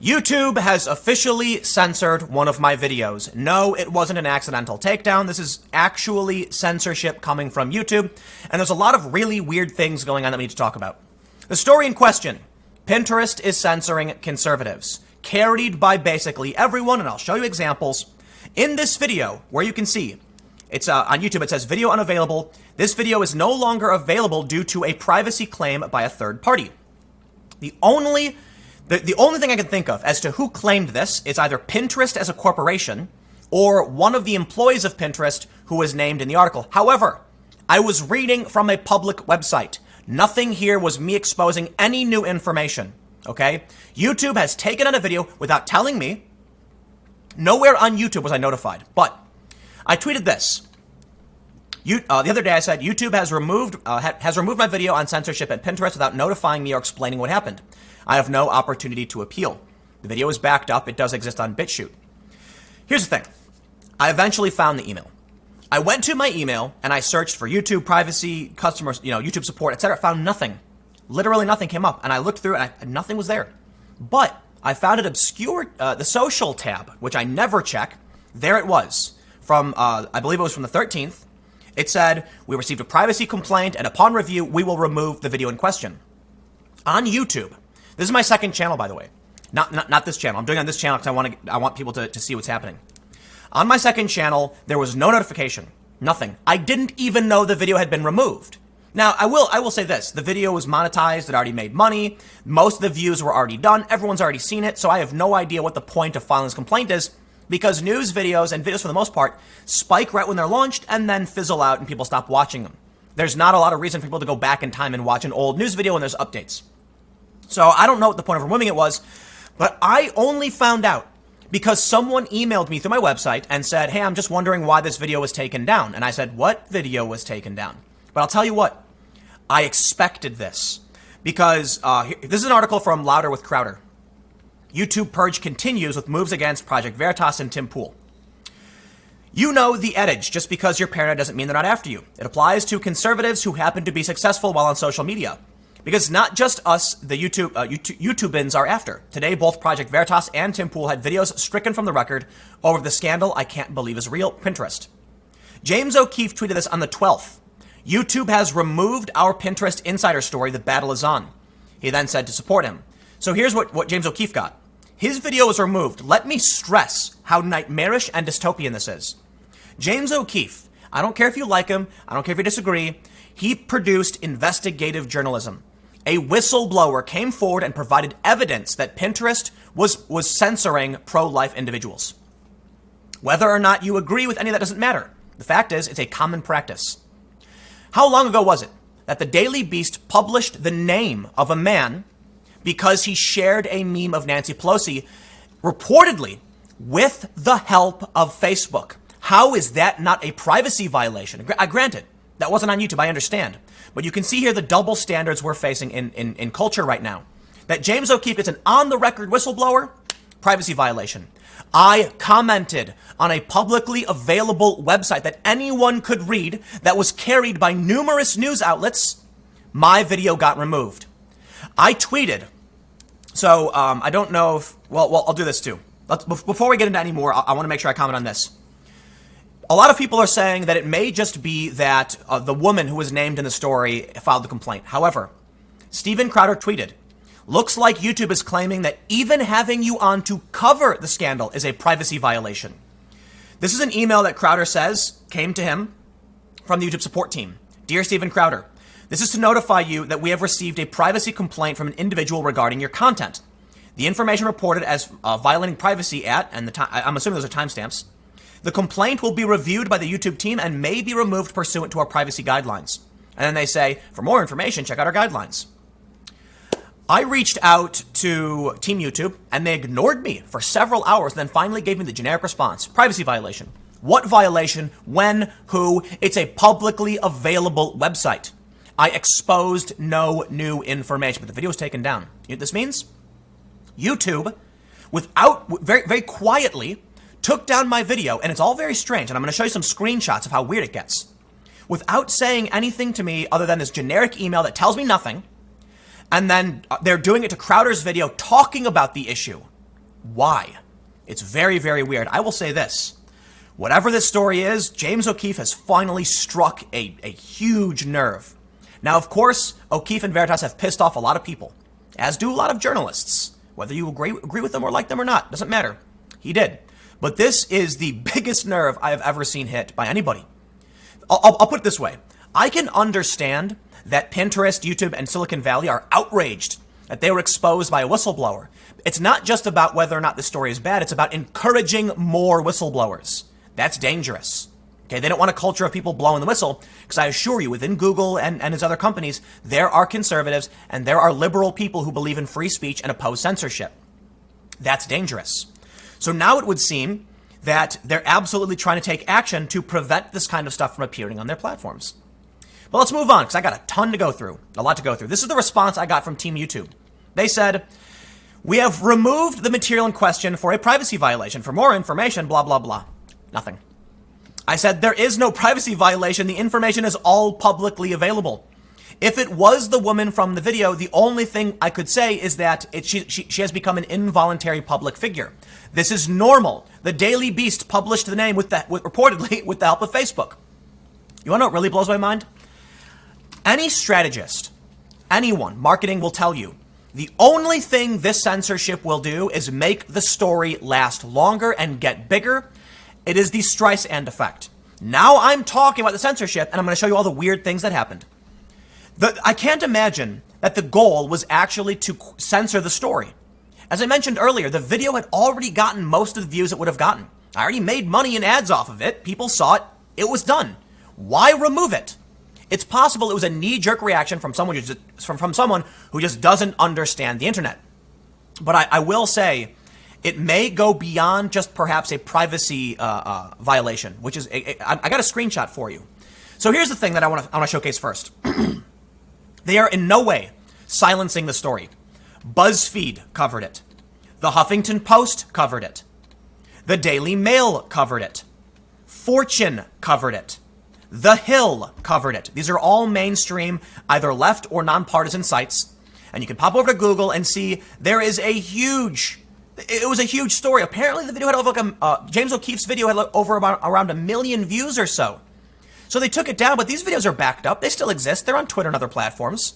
YouTube has officially censored one of my videos. No, it wasn't an accidental takedown. This is actually censorship coming from YouTube, and there's a lot of really weird things going on that we need to talk about. The story in question: Pinterest is censoring conservatives, carried by basically everyone, and I'll show you examples. In this video, where you can see, it's on YouTube, it says video unavailable. This video is no longer available due to a privacy claim by a third party. The only thing I can think of as to who claimed this is either Pinterest as a corporation or one of the employees of Pinterest who was named in the article. However, I was reading from a public website. Nothing here was me exposing any new information, okay? YouTube has taken out a video without telling me. Nowhere on YouTube was I notified, but I tweeted this. The other day I said, YouTube has removed my video on censorship at Pinterest without notifying me or explaining what happened. I have no opportunity to appeal. The video is backed up. It does exist on BitChute. Here's the thing. I eventually found the email. I went to my email and I searched for YouTube privacy, customers, YouTube support, etc. Found nothing. Literally nothing came up. And I looked through it and nothing was there. But I found it obscured, the social tab, which I never check. There it was from, I believe it was from the 13th. It said, we received a privacy complaint and upon review, we will remove the video in question. On YouTube. This is my second channel, by the way. Not this channel. I'm doing it on this channel because I want people to see what's happening. On my second channel, there was no notification. Nothing. I didn't even know the video had been removed. Now, I will say this. The video was monetized. It already made money. Most of the views were already done. Everyone's already seen it. So I have no idea what the point of filing this complaint is, because news videos and videos for the most part spike right when they're launched and then fizzle out and people stop watching them. There's not a lot of reason for people to go back in time and watch an old news video when there's updates. So I don't know what the point of removing it was, but I only found out because someone emailed me through my website and said, hey, I'm just wondering why this video was taken down. And I said, what video was taken down? But I'll tell you what, I expected this because this is an article from Louder with Crowder. YouTube purge continues with moves against Project Veritas and Tim Pool. You know the adage, just because you're paranoid doesn't mean they're not after you. It applies to conservatives who happen to be successful while on social media. Because not just us, the YouTubans are after. Today, both Project Veritas and Tim Pool had videos stricken from the record over the scandal I can't believe is real, Pinterest. James O'Keefe tweeted this on the 12th. YouTube has removed our Pinterest insider story, the battle is on. He then said to support him. So here's what James O'Keefe got. His video was removed. Let me stress how nightmarish and dystopian this is. James O'Keefe, I don't care if you like him, I don't care if you disagree, he produced investigative journalism. A whistleblower came forward and provided evidence that Pinterest was censoring pro-life individuals. Whether or not you agree with any of that doesn't matter. The fact is, it's a common practice. How long ago was it that the Daily Beast published the name of a man because he shared a meme of Nancy Pelosi, reportedly with the help of Facebook? How is that not a privacy violation? Granted, that wasn't on YouTube, I understand. But you can see here the double standards we're facing in culture right now. That James O'Keefe is an on-the-record whistleblower, privacy violation. I commented on a publicly available website that anyone could read that was carried by numerous news outlets. My video got removed. I tweeted. So I don't know if, well, I'll do this too. Before we get into any more, I want to make sure I comment on this. A lot of people are saying that it may just be that the woman who was named in the story filed the complaint. However, Steven Crowder tweeted, looks like YouTube is claiming that even having you on to cover the scandal is a privacy violation. This is an email that Crowder says came to him from the YouTube support team. Dear Steven Crowder, this is to notify you that we have received a privacy complaint from an individual regarding your content. The information reported as violating privacy at, and I'm assuming those are timestamps. The complaint will be reviewed by the YouTube team and may be removed pursuant to our privacy guidelines. And then they say, for more information, check out our guidelines. I reached out to Team YouTube and they ignored me for several hours and then finally gave me the generic response. Privacy violation. What violation? When? Who? It's a publicly available website. I exposed no new information, but the video was taken down. You know what this means? YouTube, very, very quietly, took down my video, and it's all very strange, and I'm going to show you some screenshots of how weird it gets. Without saying anything to me other than this generic email that tells me nothing, and then they're doing it to Crowder's video talking about the issue. Why? It's very, very weird. I will say this. Whatever this story is, James O'Keefe has finally struck a huge nerve. Now, of course, O'Keefe and Veritas have pissed off a lot of people, as do a lot of journalists. Whether you agree with them or like them or not, doesn't matter. He did. But this is the biggest nerve I have ever seen hit by anybody. I'll put it this way. I can understand that Pinterest, YouTube, and Silicon Valley are outraged that they were exposed by a whistleblower. It's not just about whether or not the story is bad. It's about encouraging more whistleblowers. That's dangerous. Okay, they don't want a culture of people blowing the whistle, because I assure you, within Google and its other companies, there are conservatives and there are liberal people who believe in free speech and oppose censorship. That's dangerous. So now it would seem that they're absolutely trying to take action to prevent this kind of stuff from appearing on their platforms. But let's move on, because I got a lot to go through. This is the response I got from Team YouTube. They said, "We have removed the material in question for a privacy violation. For more information, blah, blah, blah." Nothing. I said, "There is no privacy violation. The information is all publicly available. If it was the woman from the video, the only thing I could say is that she has become an involuntary public figure. This is normal. The Daily Beast published the name reportedly with the help of Facebook." You want to know what really blows my mind? Any strategist, anyone, marketing will tell you, the only thing this censorship will do is make the story last longer and get bigger. It is the Streisand effect. Now I'm talking about the censorship, and I'm going to show you all the weird things that happened. I can't imagine that the goal was actually to censor the story. As I mentioned earlier, the video had already gotten most of the views it would have gotten. I already made money in ads off of it. People saw it. It was done. Why remove it? It's possible it was a knee-jerk reaction from someone who just doesn't understand the internet. But I will say, it may go beyond just perhaps a privacy violation, which is I got a screenshot for you. So here's the thing that I want to showcase first. They are in no way silencing the story. BuzzFeed covered it. The Huffington Post covered it. The Daily Mail covered it. Fortune covered it. The Hill covered it. These are all mainstream, either left or nonpartisan sites. And you can pop over to Google and see there is it was a huge story. Apparently the video had James O'Keefe's video had around 1 million views or so. So they took it down, but these videos are backed up. They still exist. They're on Twitter and other platforms.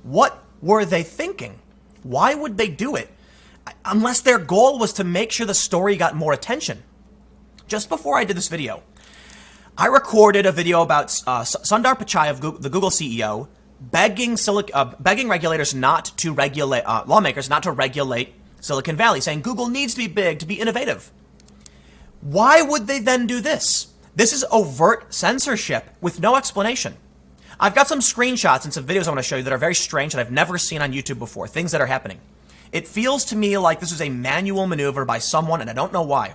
What were they thinking? Why would they do it? Unless their goal was to make sure the story got more attention. Just before I did this video, I recorded a video about Sundar Pichai of the Google CEO begging regulators not to regulate, lawmakers not to regulate Silicon Valley, saying Google needs to be big to be innovative. Why would they then do this? This is overt censorship with no explanation. I've got some screenshots and some videos I want to show you that are very strange that I've never seen on YouTube before, things that are happening. It feels to me like this is a manual maneuver by someone, and I don't know why.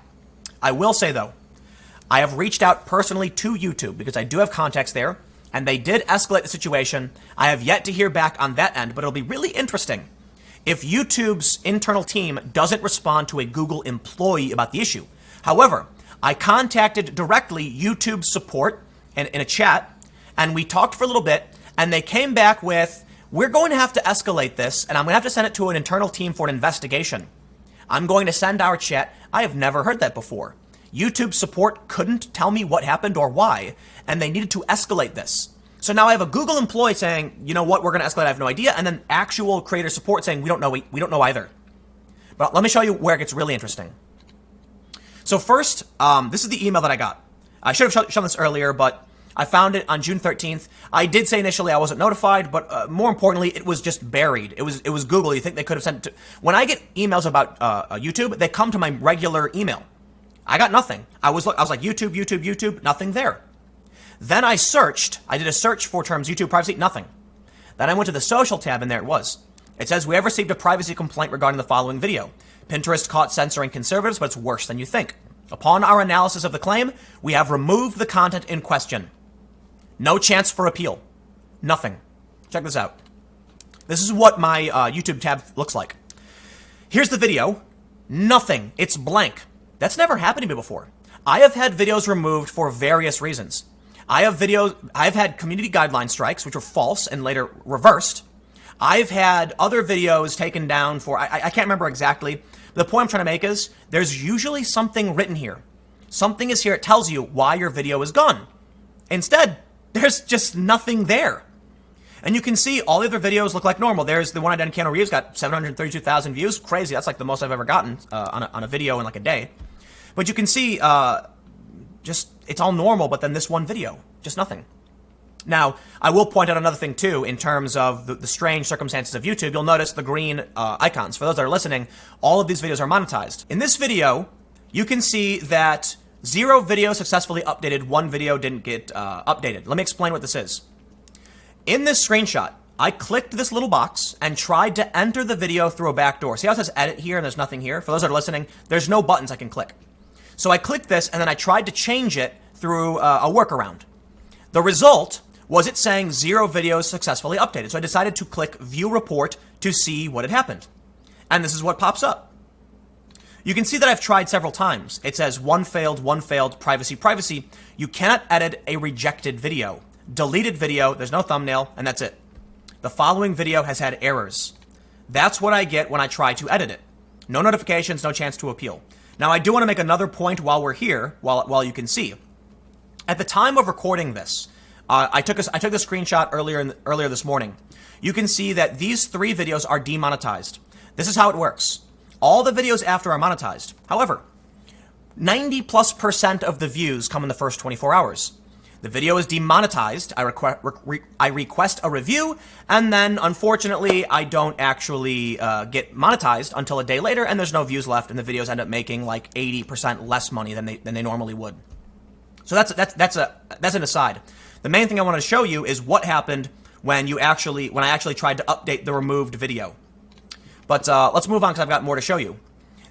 I will say, though, I have reached out personally to YouTube because I do have contacts there, and they did escalate the situation. I have yet to hear back on that end, but it'll be really interesting if YouTube's internal team doesn't respond to a Google employee about the issue. However, I contacted directly YouTube support in a chat, and we talked for a little bit, and they came back with, "We're going to have to escalate this, and I'm going to have to send it to an internal team for an investigation. I'm going to send our chat." I have never heard that before. YouTube support couldn't tell me what happened or why, and they needed to escalate this. So now I have a Google employee saying, "You know what, we're going to escalate, I have no idea," and then actual creator support saying, we don't know either. But let me show you where it gets really interesting. So first, this is the email that I got. I should have shown this earlier, but I found it on June 13th. I did say initially I wasn't notified, but more importantly, it was just buried. It was Google. You think they could have sent it to... When I get emails about YouTube, they come to my regular email. I got nothing. I was like, YouTube, nothing there. Then I searched. I did a search for terms YouTube privacy, nothing. Then I went to the social tab, and there it was. It says, "We have received a privacy complaint regarding the following video. Pinterest caught censoring conservatives, but it's worse than you think. Upon our analysis of the claim, we have removed the content in question. No chance for appeal. Nothing." Check this out. This is what my YouTube tab looks like. Here's the video. Nothing. It's blank. That's never happened to me before. I have had videos removed for various reasons. I've had community guideline strikes, which were false and later reversed. I've had other videos taken down for, I can't remember exactly, The point I'm trying to make is there's usually something written here. Something is here. It tells you why your video is gone. Instead, there's just nothing there. And you can see all the other videos look like normal. There's the one I did in Keanu Reeves, got 732,000 views. Crazy. That's like the most I've ever gotten on a video in like a day. But you can see just it's all normal, but then this one video, just nothing. Now, I will point out another thing too in terms of the strange circumstances of YouTube. You'll notice the green icons. For those that are listening, all of these videos are monetized. In this video, you can see that 0 videos successfully updated, 1 video didn't get updated. Let me explain what this is. In this screenshot, I clicked this little box and tried to enter the video through a back door. See how it says edit here and there's nothing here? For those that are listening, there's no buttons I can click. So I clicked this and then I tried to change it through a workaround. The result was it saying 0 videos successfully updated. So I decided to click view report to see what had happened. And this is what pops up. You can see that I've tried several times. It says 1 failed, privacy, privacy. You cannot edit a rejected video. Deleted video, there's no thumbnail, and that's it. The following video has had errors. That's what I get when I try to edit it. No notifications, no chance to appeal. Now, I do want to make another point while we're here, while you can see. At the time of recording this, I took a screenshot earlier this morning. You can see that these 3 videos are demonetized. This is how it works. All the videos after are monetized. However, 90+% of the views come in the first 24 hours. The video is demonetized. I request a review, and then unfortunately, I don't actually get monetized until a day later, and there's no views left, and the videos end up making like 80% less money than they normally would. So that's an aside. The main thing I want to show you is what happened when I actually tried to update the removed video. But let's move on because I've got more to show you.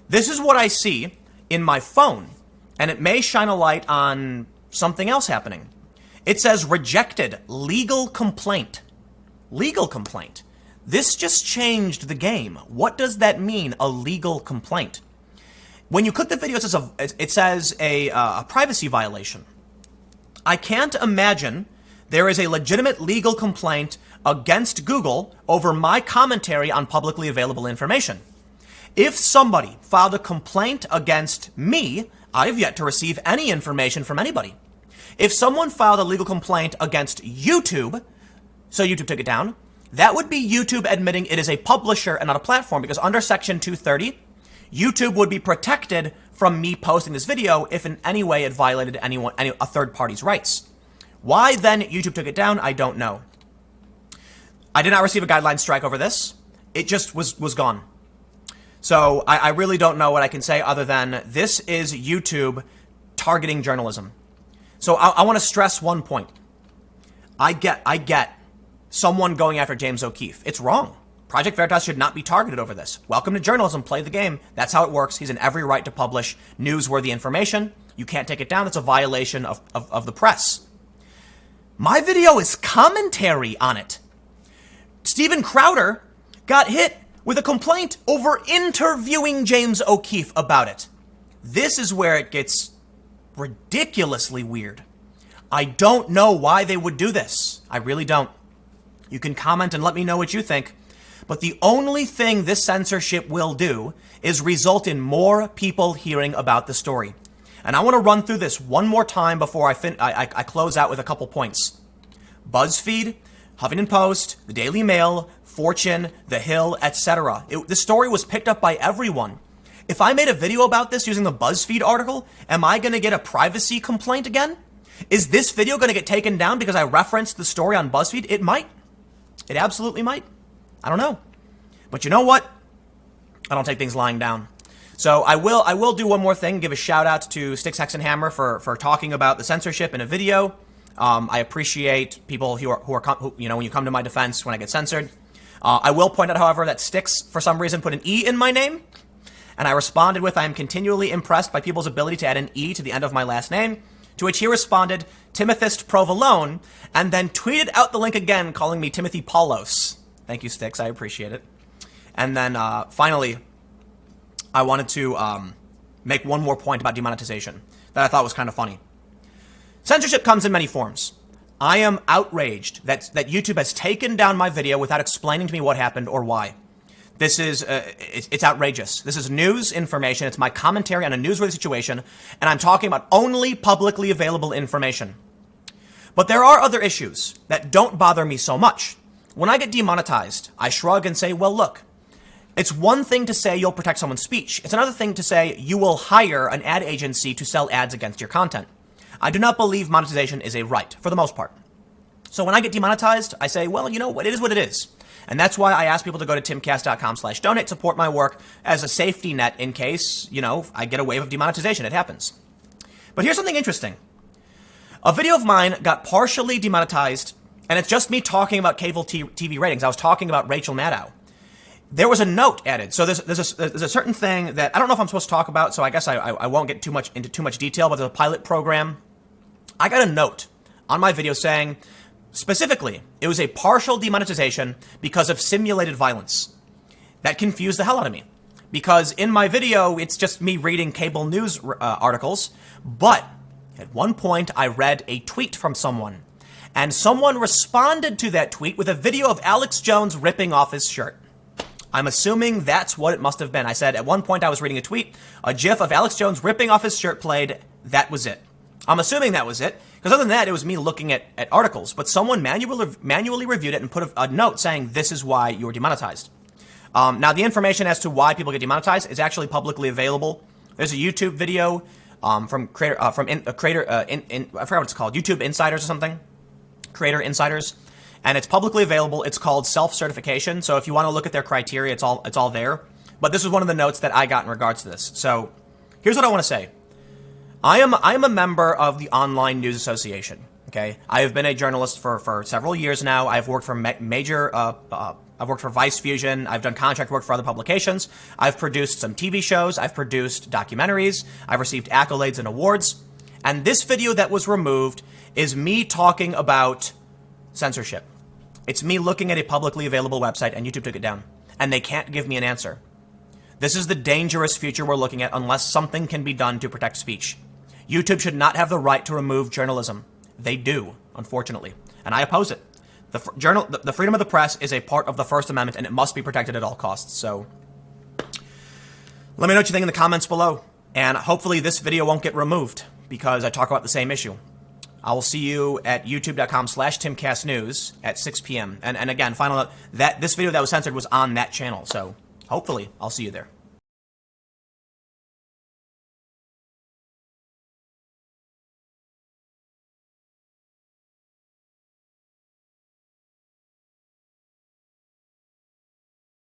This is what I see in my phone, and it may shine a light on something else happening. It says rejected, legal complaint. Legal complaint. This just changed the game. What does that mean, a legal complaint? When you click the video, it says a privacy violation. I can't imagine there is a legitimate legal complaint against Google over my commentary on publicly available information. If somebody filed a complaint against me, I've yet to receive any information from anybody. If someone filed a legal complaint against YouTube, so YouTube took it down, that would be YouTube admitting it is a publisher and not a platform, because under Section 230, YouTube would be protected from me posting this video if in any way it violated a third party's rights. Why then YouTube took it down, I don't know. I did not receive a guideline strike over this. It just was gone. So I really don't know what I can say other than this is YouTube targeting journalism. So I want to stress one point. I get someone going after James O'Keefe. It's wrong. Project Veritas should not be targeted over this. Welcome to journalism. Play the game. That's how it works. He's in every right to publish newsworthy information. You can't take it down. It's a violation of the press. My video is commentary on it. Steven Crowder got hit with a complaint over interviewing James O'Keefe about it. This is where it gets ridiculously weird. I don't know why they would do this. I really don't. You can comment and let me know what you think. But the only thing this censorship will do is result in more people hearing about the story. And I want to run through this one more time before I close out with a couple points. BuzzFeed, Huffington Post, the Daily Mail, Fortune, The Hill, etc. The story was picked up by everyone. If I made a video about this using the BuzzFeed article, am I going to get a privacy complaint again? Is this video going to get taken down because I referenced the story on BuzzFeed? It might. It absolutely might. I don't know. But you know what? I don't take things lying down. So I will do one more thing, give a shout out to Styx Hexenhammer for talking about the censorship in a video. I appreciate people who when you come to my defense when I get censored. I will point out, however, that Styx, for some reason, put an E in my name. And I responded with, I am continually impressed by people's ability to add an E to the end of my last name. To which he responded, Timothist Provolone, and then tweeted out the link again, calling me Timothy Paulos. Thank you, Styx. I appreciate it. And then finally, I wanted to make one more point about demonetization that I thought was kind of funny. Censorship comes in many forms. I am outraged that YouTube has taken down my video without explaining to me what happened or why. This is, it's outrageous. This is news information. It's my commentary on a newsworthy situation, and I'm talking about only publicly available information. But there are other issues that don't bother me so much. When I get demonetized, I shrug and say, well, look, it's one thing to say you'll protect someone's speech. It's another thing to say you will hire an ad agency to sell ads against your content. I do not believe monetization is a right, for the most part. So when I get demonetized, I say, well, you know what, it is what it is. And that's why I ask people to go to timcast.com/donate, support my work as a safety net in case, I get a wave of demonetization. It happens. But here's something interesting. A video of mine got partially demonetized, and it's just me talking about cable TV ratings. I was talking about Rachel Maddow. There was a note added. So there's a certain thing that I don't know if I'm supposed to talk about, so I guess I won't get into too much detail, but there's a pilot program. I got a note on my video saying, specifically, it was a partial demonetization because of simulated violence. That confused the hell out of me. Because in my video, it's just me reading cable news articles, but at one point I read a tweet from someone, and someone responded to that tweet with a video of Alex Jones ripping off his shirt. I'm assuming that's what it must have been. I said at one point I was reading a tweet, a gif of Alex Jones ripping off his shirt played, that was it. I'm assuming that was it, because other than that, it was me looking at articles, but someone manually reviewed it and put a note saying this is why you were demonetized. Now, the information as to why people get demonetized is actually publicly available. There's a YouTube video from I forgot what it's called, YouTube Insiders or something, Creator Insiders. And it's publicly available. It's called self-certification. So if you want to look at their criteria, it's all there. But this is one of the notes that I got in regards to this. So here's what I want to say. I am a member of the Online News Association. Okay, I have been a journalist for several years now. I've worked for I've worked for Vice Fusion. I've done contract work for other publications. I've produced some TV shows. I've produced documentaries. I've received accolades and awards. And this video that was removed is me talking about censorship. It's me looking at a publicly available website, and YouTube took it down. And they can't give me an answer. This is the dangerous future we're looking at unless something can be done to protect speech. YouTube should not have the right to remove journalism. They do, unfortunately. And I oppose it. The freedom of the press is a part of the First Amendment, and it must be protected at all costs. So let me know what you think in the comments below. And hopefully this video won't get removed because I talk about the same issue. I will see you at youtube.com/timcastnews at 6 p.m. And again, final note, that this video that was censored was on that channel. So hopefully I'll see you there.